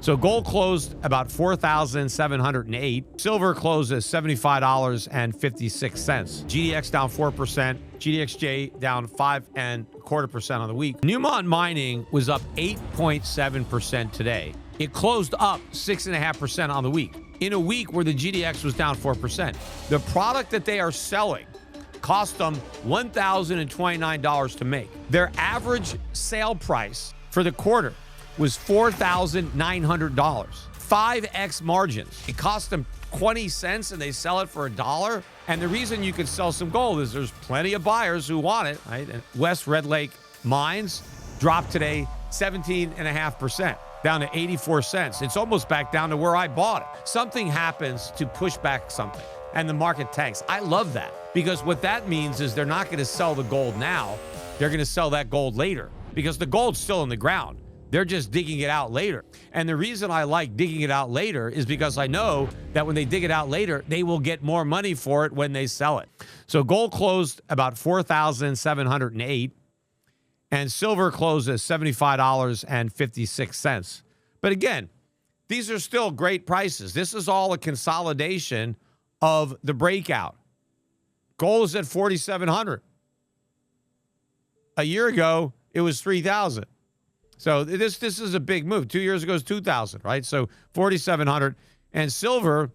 So gold closed about 4,708. Silver closed at $75.56. GDX down 4%. GDXJ down 5.25% on the week. Newmont Mining was up 8.7% today. It closed up 6.5% on the week. In a week where the GDX was down 4%. The product that they are selling cost them $1,029 to make. Their average sale price for the quarter was $4,900. 5x margins. It cost them 20 cents and they sell it for $1. And the reason you can sell some gold is there's plenty of buyers who want it, right? And West Red Lake Mines dropped today 17.5%, down to 84 cents. It's almost back down to where I bought it. Something happens to push back something and the market tanks. I love that because what that means is they're not going to sell the gold now. They're going to sell that gold later because the gold's still in the ground. They're just digging it out later. And the reason I like digging it out later is because I know that when they dig it out later, they will get more money for it when they sell it. So gold closed about 4,708 and silver closed at $75.56. But again, these are still great prices. This is all a consolidation of the breakout. Gold is at 4,700. A year ago, it was 3,000. So this is a big move. 2 years ago, it was 2,000, right? So 4,700. And silver,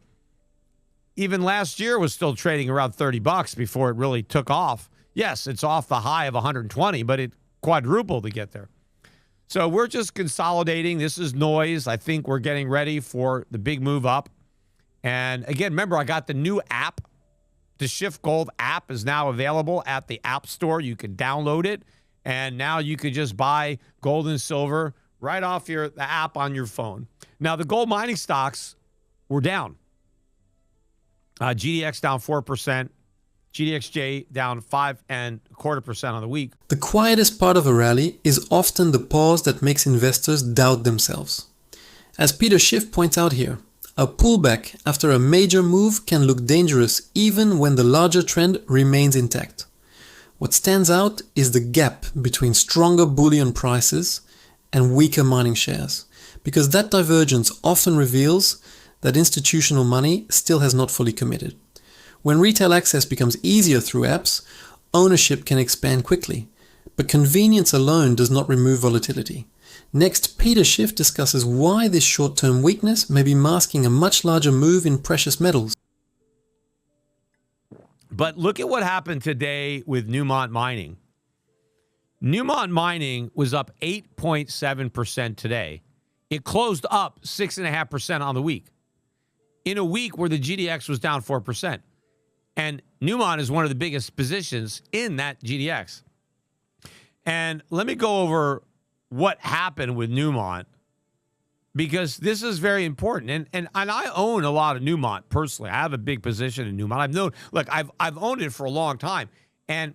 even last year, was still trading around $30 before it really took off. Yes, it's off the high of 120, but it quadrupled to get there. So we're just consolidating. This is noise. I think we're getting ready for the big move up. And again, remember, I got the new app. The Schiff Gold app is now available at the App Store. You can download it. And now you can just buy gold and silver right off the app on your phone. Now, the gold mining stocks were down. GDX down 4%. GDXJ down 5.25% on the week. The quietest part of a rally is often the pause that makes investors doubt themselves. As Peter Schiff points out here, a pullback after a major move can look dangerous even when the larger trend remains intact. What stands out is the gap between stronger bullion prices and weaker mining shares, because that divergence often reveals that institutional money still has not fully committed. When retail access becomes easier through apps, ownership can expand quickly, but convenience alone does not remove volatility. Next, Peter Schiff discusses why this short-term weakness may be masking a much larger move in precious metals. But look at what happened today with Newmont Mining. Newmont Mining was up 8.7% today. It closed up 6.5% on the week. In a week where the GDX was down 4%. And Newmont is one of the biggest positions in that GDX. And let me go over what happened with Newmont, because this is very important. And I own a lot of Newmont personally. I have a big position in Newmont. I've owned it for a long time. And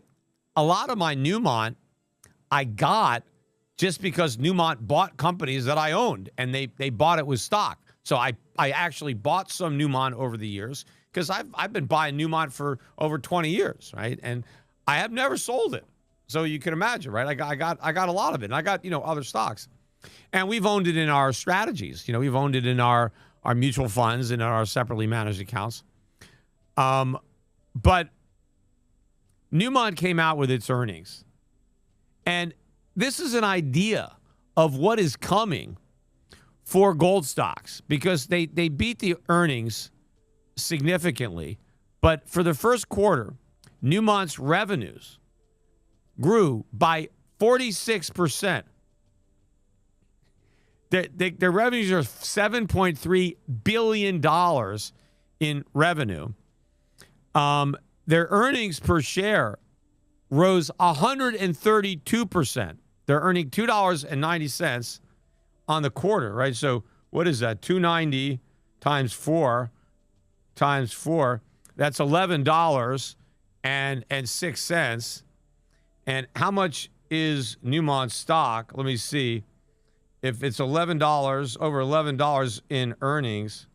a lot of my Newmont I got just because Newmont bought companies that I owned, and they bought it with stock. So I actually bought some Newmont over the years because I've been buying Newmont for over 20 years, right? And I have never sold it. So you can imagine, right? I got a lot of it. And I got, other stocks. And we've owned it in our strategies. We've owned it in our mutual funds and in our separately managed accounts. But Newmont came out with its earnings. And this is an idea of what is coming for gold stocks, because they beat the earnings significantly. But for the first quarter, Newmont's revenues grew by 46%. Their revenues are $7.3 billion in revenue. Their earnings per share rose 132%. They're earning $2.90 on the quarter, right? So what is that? 290 times 4 times 4. That's $11.06. And how much is Newmont's stock? Let me see. If it's $11, over $11 in earnings,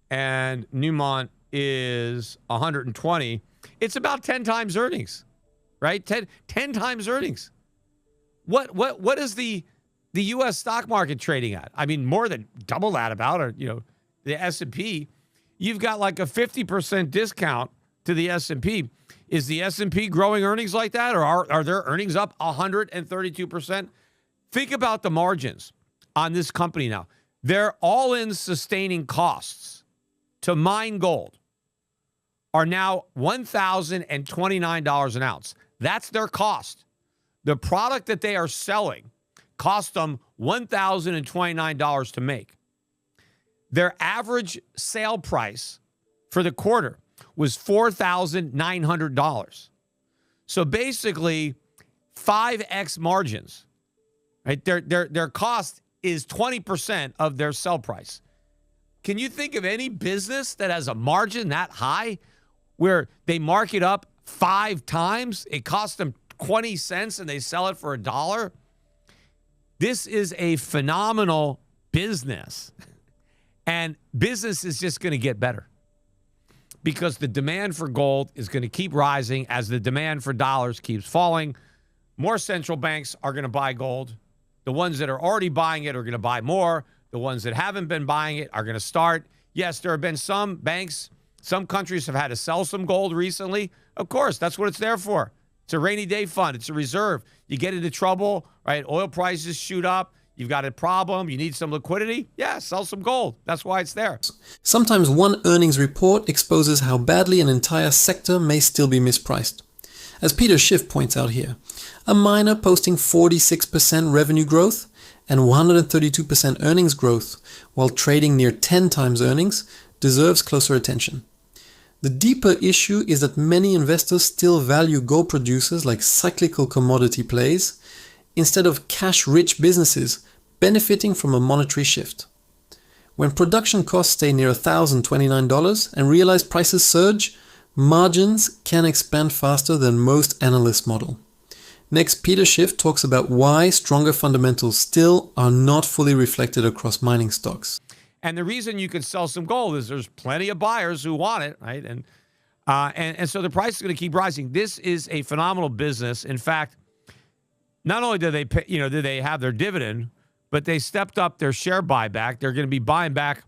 and Newmont is 120, it's about 10 times earnings, right? 10 times earnings. What is the the U.S. stock market trading at? I mean, more than double that about, or, the S&P. You've got like a 50% discount to the S&P. Is the S&P growing earnings like that, or are their earnings up 132%? Think about the margins on this company now. Their all-in sustaining costs to mine gold are now $1,029 an ounce. That's their cost. The product that they are selling cost them $1,029 to make. Their average sale price for the quarter was $4,900. So basically, 5x margins. Right? Their cost is 20% of their sell price. Can you think of any business that has a margin that high where they mark it up 5 times? It costs them 20 cents and they sell it for $1? This is a phenomenal business. And business is just going to get better because the demand for gold is going to keep rising as the demand for dollars keeps falling. More central banks are going to buy gold. The ones that are already buying it are going to buy more. The ones that haven't been buying it are going to start. Yes, there have been some banks, some countries have had to sell some gold recently. Of course, that's what it's there for. It's a rainy day fund. It's a reserve. You get into trouble, right? Oil prices shoot up. You've got a problem. You need some liquidity. Yeah, sell some gold. That's why it's there. Sometimes one earnings report exposes how badly an entire sector may still be mispriced. As Peter Schiff points out here, a miner posting 46% revenue growth and 132% earnings growth while trading near 10 times earnings deserves closer attention. The deeper issue is that many investors still value gold producers like cyclical commodity plays instead of cash-rich businesses benefiting from a monetary shift. When production costs stay near $1,029 and realized prices surge, margins can expand faster than most analysts model. Next, Peter Schiff talks about why stronger fundamentals still are not fully reflected across mining stocks. And the reason you can sell some gold is there's plenty of buyers who want it, right? And so the price is going to keep rising. This is a phenomenal business. In fact, not only do they pay, do they have their dividend, but they stepped up their share buyback. They're going to be buying back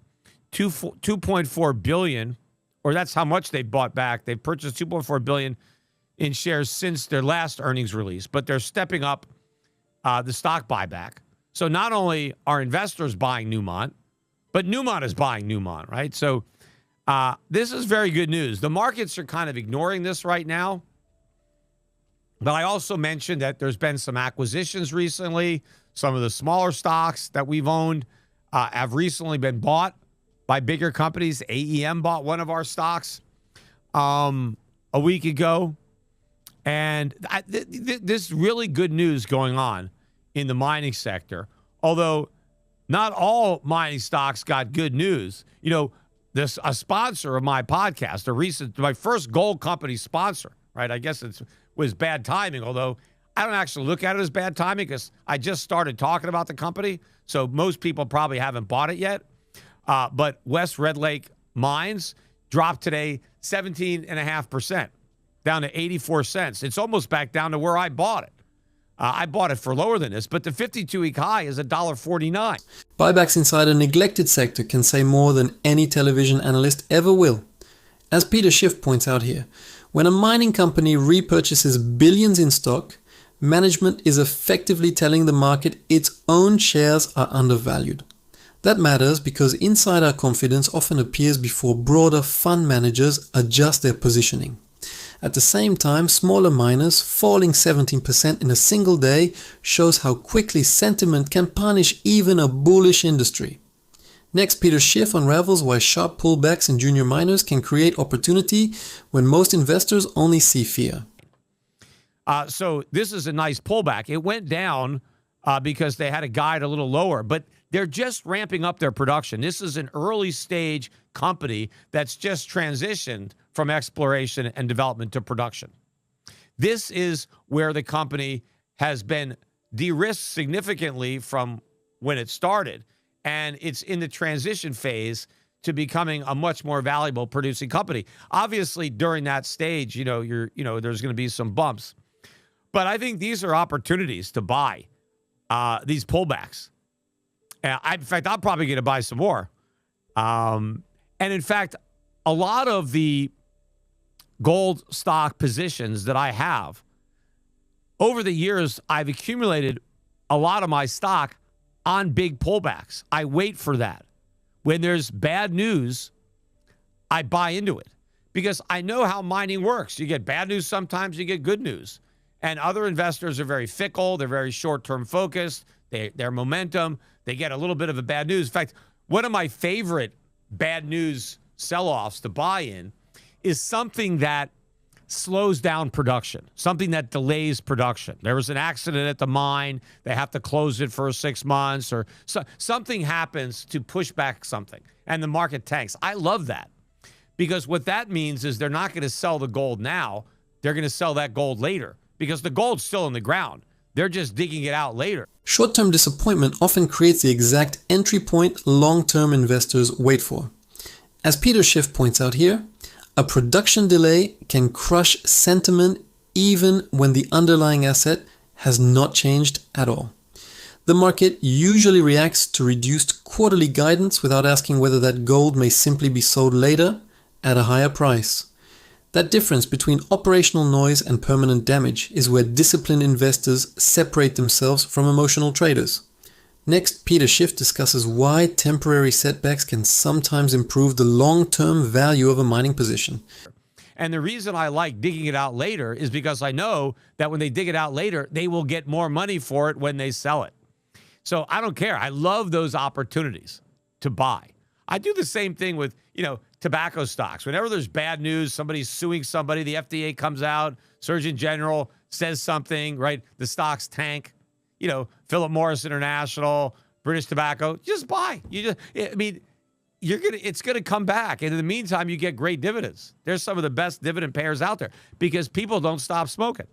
$2.4 billion, or that's how much they bought back. They've purchased $2.4 billion in shares since their last earnings release, but they're stepping up the stock buyback. So not only are investors buying Newmont, but Newmont is buying Newmont, right? So this is very good news. The markets are kind of ignoring this right now. But I also mentioned that there's been some acquisitions recently. Some of the smaller stocks that we've owned have recently been bought by bigger companies. AEM bought one of our stocks a week ago. And this really good news going on in the mining sector. Although not all mining stocks got good news. A sponsor of my podcast, my first gold company sponsor, right? I guess it was bad timing, although I don't actually look at it as bad timing because I just started talking about the company. So most people probably haven't bought it yet. But West Red Lake Mines dropped today 17.5%, down to 84 cents. It's almost back down to where I bought it. I bought it for lower than this, but the 52-week high is $1.49. Buybacks inside a neglected sector can say more than any television analyst ever will. As Peter Schiff points out here, when a mining company repurchases billions in stock, management is effectively telling the market its own shares are undervalued. That matters because insider confidence often appears before broader fund managers adjust their positioning. At the same time, smaller miners falling 17% in a single day shows how quickly sentiment can punish even a bullish industry. Next, Peter Schiff unravels why sharp pullbacks in junior miners can create opportunity when most investors only see fear. So this is a nice pullback. It went down because they had a guide a little lower, but they're just ramping up their production. This is an early stage company that's just transitioned from exploration and development to production. This is where the company has been de-risked significantly from when it started, and it's in the transition phase to becoming a much more valuable producing company. Obviously, during that stage, there's going to be some bumps, but I think these are opportunities to buy these pullbacks. In fact, I'm probably going to buy some more. And in fact, a lot of the gold stock positions that I have, over the years, I've accumulated a lot of my stock on big pullbacks. I wait for that. When there's bad news, I buy into it because I know how mining works. You get bad news sometimes, you get good news. And other investors are very fickle. They're very short-term focused. Their momentum, they get a little bit of a bad news. In fact, one of my favorite bad news sell-offs to buy in is something that slows down production, something that delays production. There was an accident at the mine. They have to close it for 6 months, or something happens to push back something, and the market tanks. I love that because what that means is they're not going to sell the gold now. They're going to sell that gold later because the gold's still in the ground. They're just digging it out later. Short-term disappointment often creates the exact entry point long-term investors wait for. As Peter Schiff points out here, a production delay can crush sentiment even when the underlying asset has not changed at all. The market usually reacts to reduced quarterly guidance without asking whether that gold may simply be sold later at a higher price. That difference between operational noise and permanent damage is where disciplined investors separate themselves from emotional traders. Next, Peter Schiff discusses why temporary setbacks can sometimes improve the long-term value of a mining position. And the reason I like digging it out later is because I know that when they dig it out later, they will get more money for it when they sell it. So I don't care. I love those opportunities to buy. I do the same thing with, tobacco stocks. Whenever there's bad news, somebody's suing somebody, the FDA comes out, Surgeon General says something, right? The stocks tank. Philip Morris International, British Tobacco, just buy. It's gonna come back. And in the meantime, you get great dividends. There's some of the best dividend payers out there because people don't stop smoking,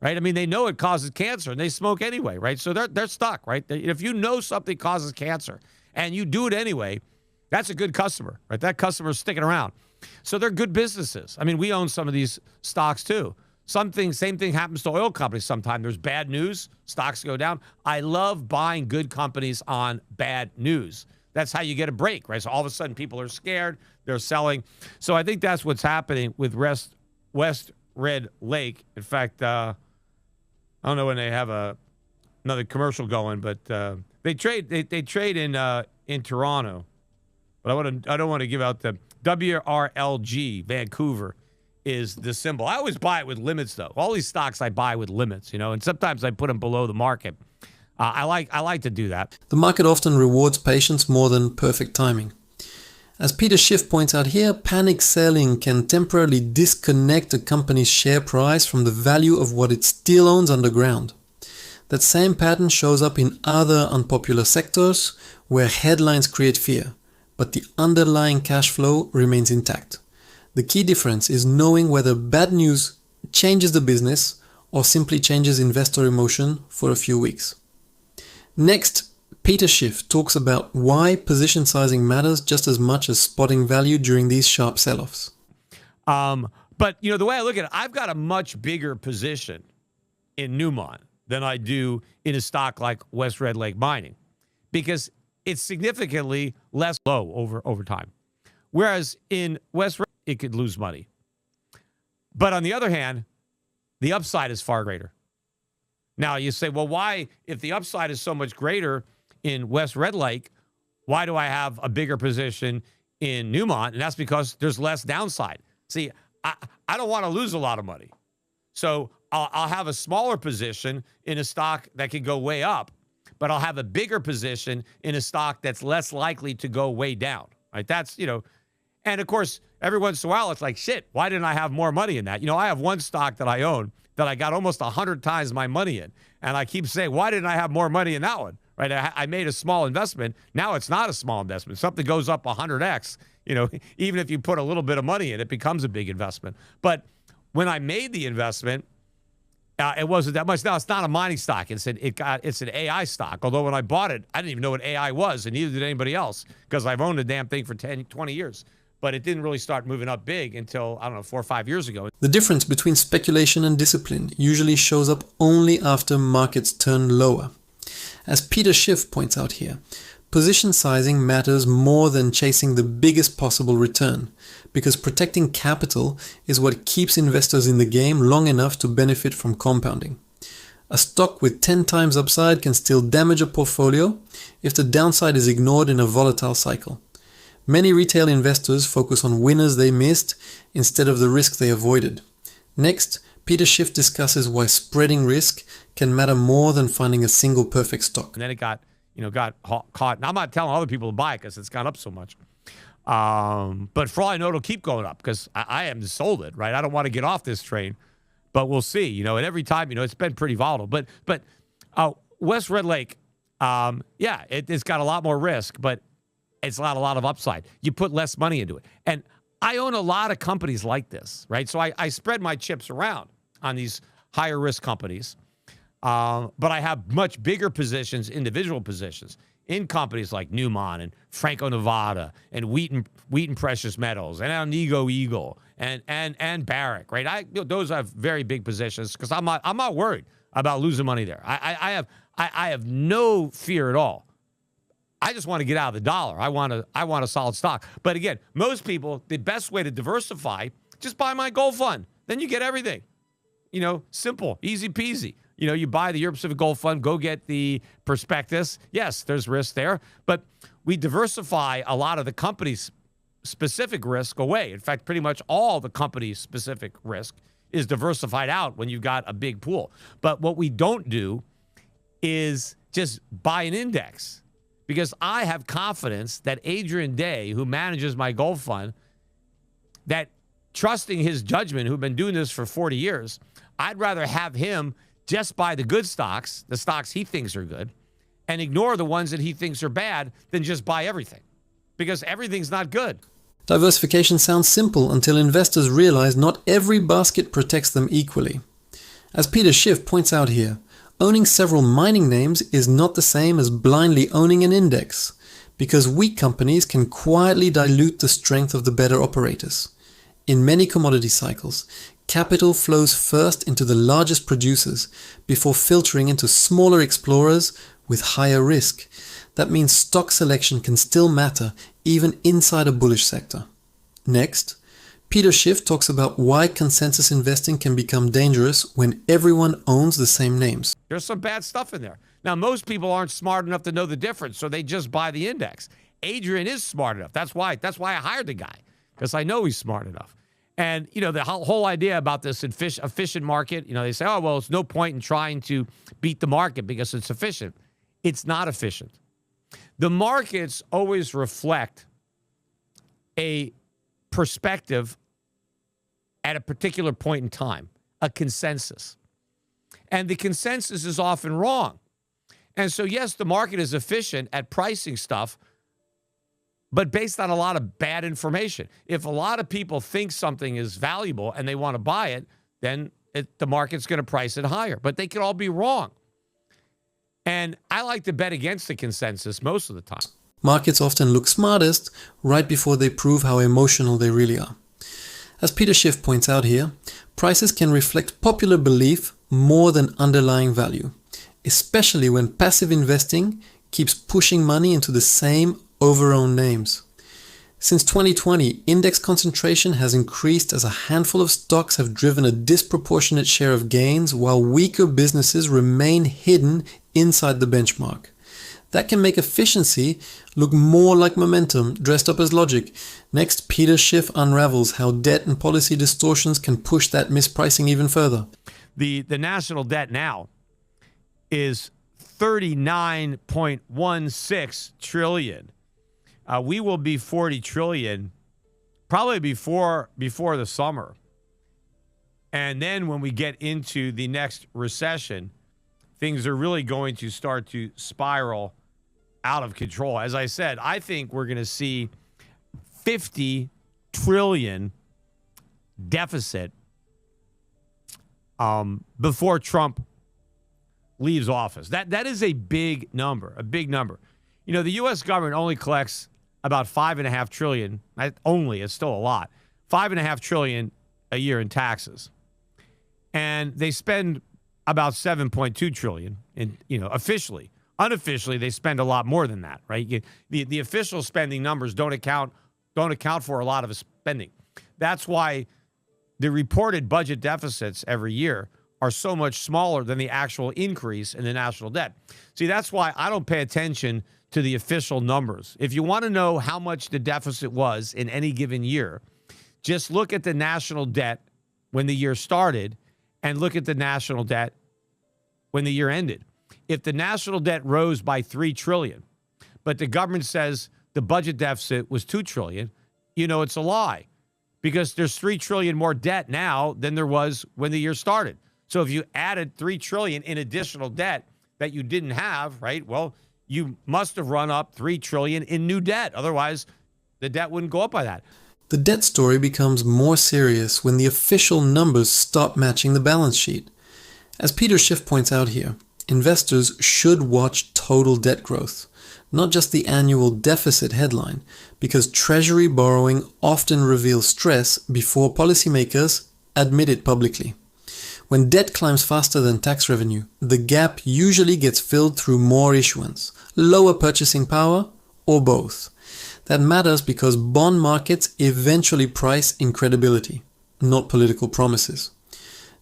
right? They know it causes cancer and they smoke anyway, right? So they're stuck, right? If you know something causes cancer and you do it anyway, that's a good customer, right? That customer's sticking around. So they're good businesses. We own some of these stocks too. Same thing happens to oil companies sometimes. There's bad news, stocks go down. I love buying good companies on bad news. That's how you get a break, right? So all of a sudden people are scared, they're selling. So I think that's what's happening with West Red Lake. In fact, I don't know when they have another commercial going, but they trade in Toronto. But I don't want to give out the WRLG, Vancouver, is the symbol. I always buy it with limits, though. All these stocks I buy with limits, and sometimes I put them below the market. I like to do that. The market often rewards patience more than perfect timing. As Peter Schiff points out here, panic selling can temporarily disconnect a company's share price from the value of what it still owns underground. That same pattern shows up in other unpopular sectors where headlines create fear, but the underlying cash flow remains intact. The key difference is knowing whether bad news changes the business or simply changes investor emotion for a few weeks. Next, Peter Schiff talks about why position sizing matters just as much as spotting value during these sharp sell-offs. But the way I look at it, I've got a much bigger position in Newmont than I do in a stock like West Red Lake Mining because it's significantly less low over time. Whereas in West Red, it could lose money. But on the other hand, the upside is far greater. Now you say, well, why, if the upside is so much greater in West Red Lake, why do I have a bigger position in Newmont? And that's because there's less downside. See, I don't want to lose a lot of money. So I'll have a smaller position in a stock that could go way up, but I'll have a bigger position in a stock that's less likely to go way down, right? That's, and of course, every once in a while, it's like, shit, why didn't I have more money in that? I have one stock that I own that I got almost 100 times my money in. And I keep saying, why didn't I have more money in that one? Right? I made a small investment. Now it's not a small investment. Something goes up 100x, even if you put a little bit of money in, it becomes a big investment. But when I made the investment, it wasn't that much. Now, it's not a mining stock. It's an AI stock. Although when I bought it, I didn't even know what AI was, and neither did anybody else, because I've owned the damn thing for 10, 20 years. But it didn't really start moving up big until, 4 or 5 years ago. The difference between speculation and discipline usually shows up only after markets turn lower. As Peter Schiff points out here, position sizing matters more than chasing the biggest possible return, because protecting capital is what keeps investors in the game long enough to benefit from compounding. A stock with 10 times upside can still damage a portfolio if the downside is ignored in a volatile cycle. Many retail investors focus on winners they missed instead of the risk they avoided. Next, Peter Schiff discusses why spreading risk can matter more than finding a single perfect stock. And then it got caught. Now, I'm not telling other people to buy it because it's gone up so much. But for all I know, it'll keep going up because I haven't sold it, right? I don't want to get off this train, but we'll see. And every time, it's been pretty volatile. But West Red Lake, it's got a lot more risk, but it's not a lot of upside. You put less money into it. And I own a lot of companies like this, right? So I spread my chips around on these higher risk companies. But I have much bigger positions, individual positions, in companies like Newmont and Franco-Nevada and Wheaton Precious Metals and Alnigo Eagle and Barrick, right? Those have very big positions because I'm not worried about losing money there. I have no fear at all. I just want to get out of the dollar. I want a solid stock. But again, most people, the best way to diversify, just buy my gold fund. Then you get everything. Simple, easy peasy. You buy the Europe Pacific Gold Fund, go get the prospectus. Yes, there's risk there, but we diversify a lot of the company's specific risk away. In fact, pretty much all the company's specific risk is diversified out when you've got a big pool. But what we don't do is just buy an index, because I have confidence that Adrian Day, who manages my gold fund, that trusting his judgment, who've been doing this for 40 years, I'd rather have him just buy the good stocks, the stocks he thinks are good, and ignore the ones that he thinks are bad, than just buy everything, because everything's not good. Diversification sounds simple until investors realize not every basket protects them equally. As Peter Schiff points out here, owning several mining names is not the same as blindly owning an index, because weak companies can quietly dilute the strength of the better operators. In many commodity cycles, capital flows first into the largest producers before filtering into smaller explorers with higher risk. That means stock selection can still matter even inside a bullish sector. Next, Peter Schiff talks about why consensus investing can become dangerous when everyone owns the same names. There's some bad stuff in there. Now, most people aren't smart enough to know the difference, so they just buy the index. Adrian is smart enough. That's why I hired the guy, because I know he's smart enough. And, the whole idea about this efficient market, they say, oh, well, it's no point in trying to beat the market because it's efficient. It's not efficient. The markets always reflect a perspective at a particular point in time, a consensus. And the consensus is often wrong. And so, yes, the market is efficient at pricing stuff, but based on a lot of bad information. If a lot of people think something is valuable and they want to buy it, then the market's going to price it higher. But they could all be wrong. And I like to bet against the consensus most of the time. Markets often look smartest right before they prove how emotional they really are. As Peter Schiff points out here, prices can reflect popular belief more than underlying value, especially when passive investing keeps pushing money into the same over-owned names. Since 2020, index concentration has increased as a handful of stocks have driven a disproportionate share of gains, while weaker businesses remain hidden inside the benchmark. That can make efficiency look more like momentum dressed up as logic. Next, Peter Schiff unravels how debt and policy distortions can push that mispricing even further. The national debt now is $39.16 trillion. We will be $40 trillion probably before the summer. And then when we get into the next recession, things are really going to start to spiral out of control. As I said, I think we're going to see $50 trillion deficit before Trump leaves office. That is a big number, The U.S. government only collects about $5.5 trillion. It's still a lot. $5.5 trillion a year in taxes. And they spend about $7.2 trillion officially Unofficially, they spend a lot more than that, right? The official spending numbers don't account for a lot of spending. That's why the reported budget deficits every year are so much smaller than the actual increase in the national debt. See, that's why I don't pay attention to the official numbers. If you want to know how much the deficit was in any given year, just look at the national debt when the year started and look at the national debt when the year ended. If the national debt rose by $3 trillion, but the government says the budget deficit was $2 trillion, you know it's a lie, because there's $3 trillion more debt now than there was when the year started. So if you added $3 trillion in additional debt that you didn't have, right? Well, you must have run up $3 trillion in new debt. Otherwise, the debt wouldn't go up by that. The debt story becomes more serious when the official numbers stop matching the balance sheet. As Peter Schiff points out here, investors should watch total debt growth, not just the annual deficit headline, because Treasury borrowing often reveals stress before policymakers admit it publicly. When debt climbs faster than tax revenue, the gap usually gets filled through more issuance, lower purchasing power, or both. That matters because bond markets eventually price in credibility, not political promises.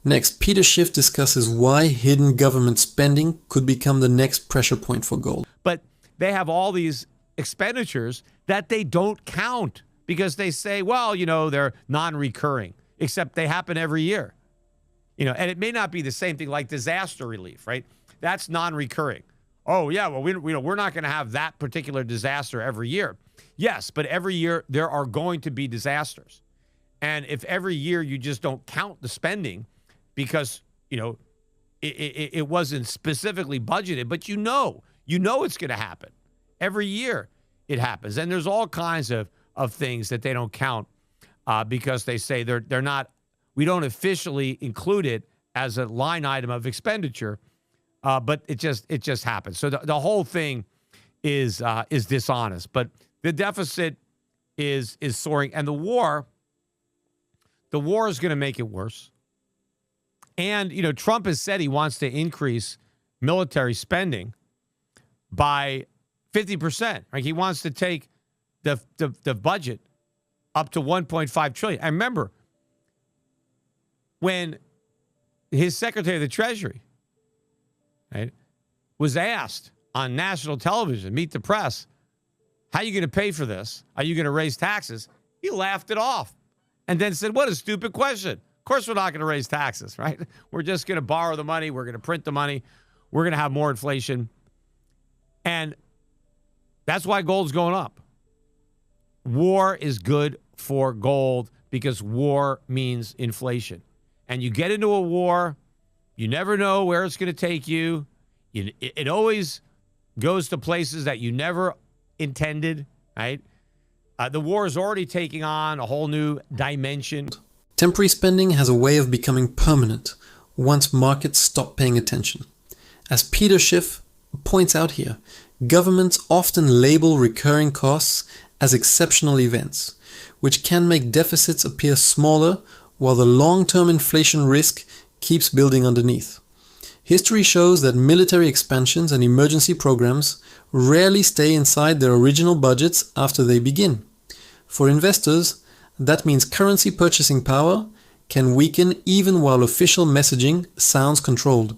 Next, Peter Schiff discusses why hidden government spending could become the next pressure point for gold. But they have all these expenditures that they don't count because they say, well, they're non-recurring, except they happen every year. And it may not be the same thing like disaster relief, right? That's non-recurring. Oh, yeah, well, we're not going to have that particular disaster every year. Yes, but every year there are going to be disasters. And if every year you just don't count the spending because, it wasn't specifically budgeted, but you know it's going to happen. Every year it happens. And there's all kinds of things that they don't count because they say they're not, we don't officially include it as a line item of expenditure, but it just happens. So the whole thing is dishonest. But the deficit is soaring, and the war is going to make it worse. And Trump has said he wants to increase military spending by 50%. Right? He wants to take the budget up to $1.5 trillion. I remember when his Secretary of the Treasury, right, was asked on national television, Meet the Press, how are you going to pay for this? Are you going to raise taxes? He laughed it off and then said, what a stupid question. Of course we're not going to raise taxes, right? We're just going to borrow the money. We're going to print the money. We're going to have more inflation. And that's why gold's going up. War is good for gold because war means inflation. And you get into a war, you never know where it's going to take you. It always goes to places that you never intended, right? The war is already taking on a whole new dimension. Temporary spending has a way of becoming permanent once markets stop paying attention. As Peter Schiff points out here, governments often label recurring costs as exceptional events, which can make deficits appear smaller while the long-term inflation risk keeps building underneath. History shows that military expansions and emergency programs rarely stay inside their original budgets after they begin. For investors, that means currency purchasing power can weaken even while official messaging sounds controlled.